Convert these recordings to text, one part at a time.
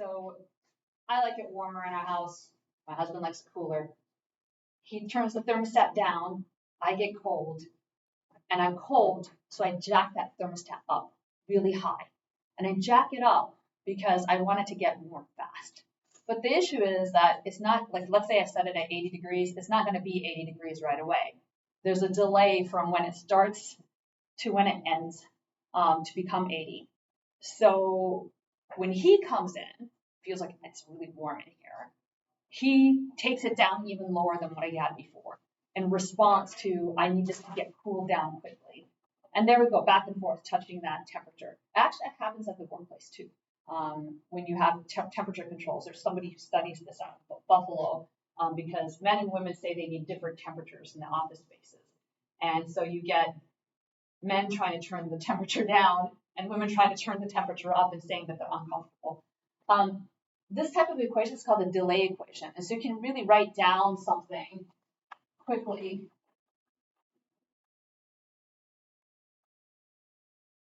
So I like it warmer in our house. My husband likes it cooler. He turns the thermostat down. I get cold, and I'm cold, so I jack that thermostat up really high. And I jack it up because I want it to get warm fast. But the issue is that it's not like, let's say I set it at 80 degrees, it's not going to be 80 degrees right away. There's a delay from when it starts to when it ends to become 80. So when he comes in, feels like it's really warm in here, he takes it down even lower than what I had before in response to, I need this to get cooled down quickly. And there we go, back and forth, touching that temperature. Actually, that happens at the workplace too. When you have temperature controls, there's somebody who studies this out of Buffalo because men and women say they need different temperatures in the office spaces. And so you get men trying to turn the temperature down and women trying to turn the temperature up and saying that they're uncomfortable. This type of equation is called a delay equation. And so you can really write down something quickly.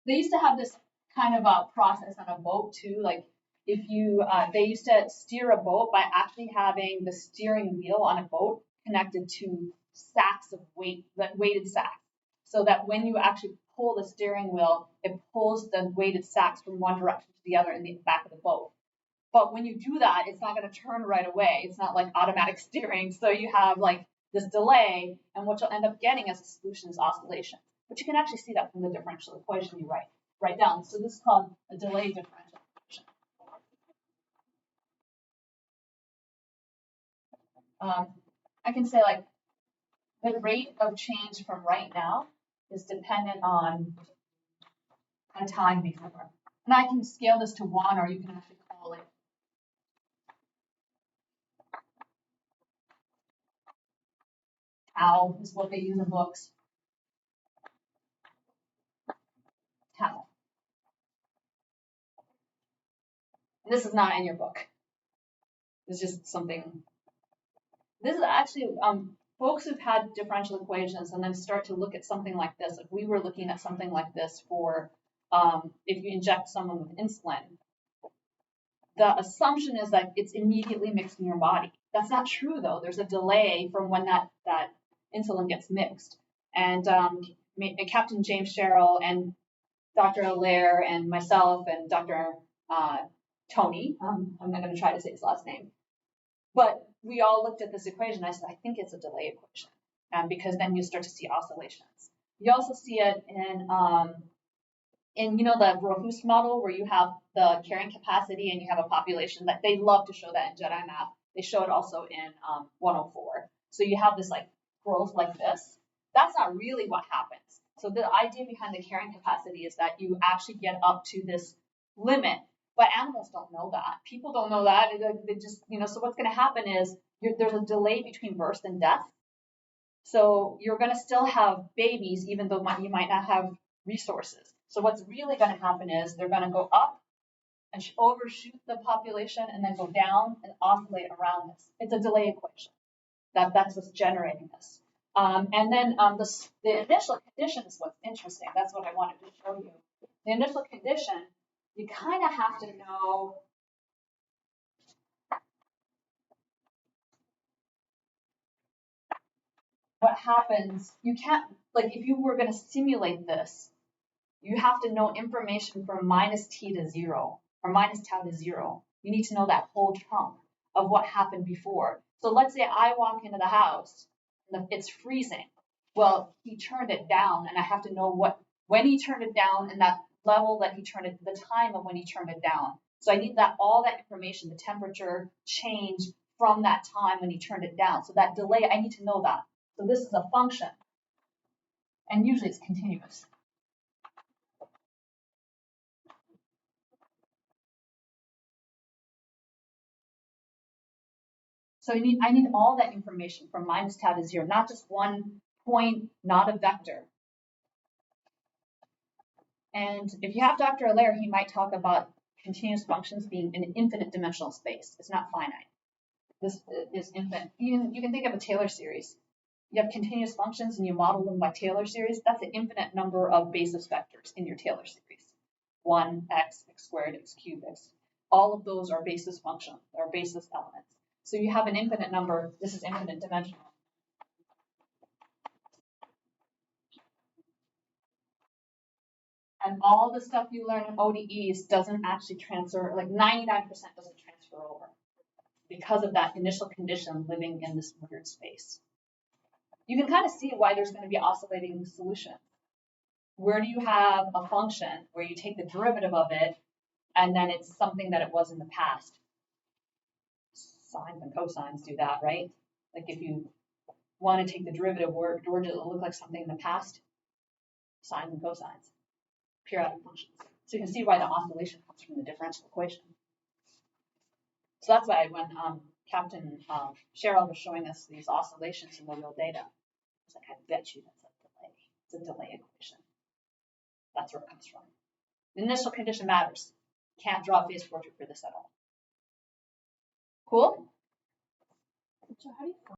They used to have this kind of a process on a boat too. Like if you, they used to steer a boat by actually having the steering wheel on a boat connected to sacks of weighted sacks. So that when you actually pull the steering wheel, it pulls the weighted sacks from one direction to the other in the back of the boat. But when you do that, it's not going to turn right away. It's not like automatic steering. So you have like this delay, and what you'll end up getting as a solution is oscillation. But you can actually see that from the differential equation you write down. So this is called a delay differential equation. I can say like the rate of change from right now is dependent on a time before. And I can scale this to 1, or you can actually call it tau, is what they use in books. Tau. And this is not in your book. It's just something. This is actually folks who've had differential equations and then start to look at something like this. If we were looking at something like this for if you inject someone with insulin, the assumption is that it's immediately mixed in your body. That's not true, though. There's a delay from when that insulin gets mixed. And Captain James Sherrill and Dr. Allaire and myself and Dr. Tony, I'm not going to try to say his last name, but we all looked at this equation. I said, I think it's a delay equation, because then you start to see oscillations. You also see it in the Rohus model where you have the carrying capacity and you have a population that they love to show that in Jedi Math. They show it also in 104. So you have this like growth like this. That's not really what happens. So the idea behind the carrying capacity is that you actually get up to this limit, but animals don't know that. People don't know that. They just, so what's going to happen is there's a delay between birth and death. So you're going to still have babies, even though you might not have resources. So what's really going to happen is they're going to go up and overshoot the population and then go down and oscillate around this. It's a delay equation. That's what's generating this. And then the initial condition is what's interesting. That's what I wanted to show you. The initial condition, you kind of have to know what happens. You can't, like if you were going to simulate this, you have to know information from minus t to 0 or minus tau to 0. You need to know that whole chunk of what happened before. So let's say I walk into the house and it's freezing. Well, he turned it down, and I have to know when he turned it down and that level that he turned it, the time of when he turned it down. So I need all that information, the temperature change from that time when he turned it down. So that delay, I need to know that. So this is a function, and usually it's continuous. So I need all that information from minus tau to 0, not just one point, not a vector. And if you have Dr. Allaire, he might talk about continuous functions being in an infinite dimensional space. It's not finite. This is infinite. You can think of a Taylor series. You have continuous functions and you model them by Taylor series. That's an infinite number of basis vectors in your Taylor series. 1, x squared, x cubed, x. all of those are basis functions, or basis elements. So you have an infinite number, this is infinite dimensional. And all the stuff you learn in ODEs doesn't actually transfer, like 99% doesn't transfer over because of that initial condition living in this weird space. You can kind of see why there's going to be oscillating solutions. Where do you have a function where you take the derivative of it and then it's something that it was in the past? Sines and cosines do that, right? Like if you want to take the derivative, where does it look like something in the past? Sines and cosines, periodic functions. So you can see why the oscillation comes from the differential equation. So that's why when Captain Cheryl was showing us these oscillations in the real data, I was like, I bet you that's a delay. It's a delay equation. That's where it comes from. The initial condition matters. Can't draw a phase portrait for this at all. Cool? So how do you